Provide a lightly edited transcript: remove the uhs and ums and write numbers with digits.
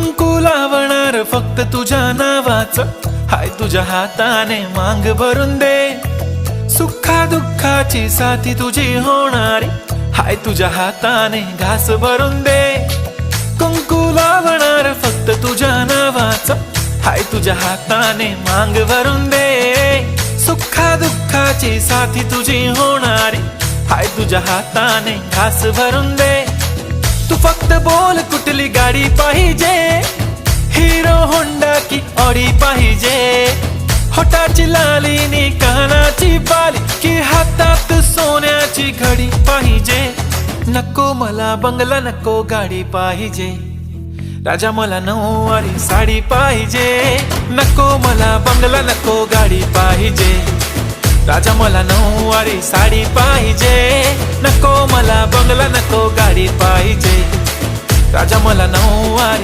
कुंकू लावणार फक्त तुझ्या नावाचं, हाय तुझ्या हाताने मांग भरून दे. सुखा दुःखाची साथी तुझी होणारी, हाय तुझ्या हाताने घास भरून दे. कुंकू लावणार फक्त तुझ्या नावाचं, हाय तुझ्या हाताने मांग भरून दे. सुखा दुःखाची साथी तुझी होणारी, हाय तुझ्या हाताने घास भरून दे. तू फक्त बोल कुठली गाडी पाहिजे, हिरो होंडा की ऑडी पाहिजे. होठाची लाली नी कानाची बाली, की हातात सोन्याची घडी पाहिजे. नको मला बंगला, नको गाडी पाहिजे. राजा मला नऊवारी साडी पाहिजे. नको मला बंगला, नको गाडी पाहिजे. राजा मला नऊवारी साडी पाहिजे. नको मला बंगला, नको गाडी पाहिजे. राजा मला नऊवारी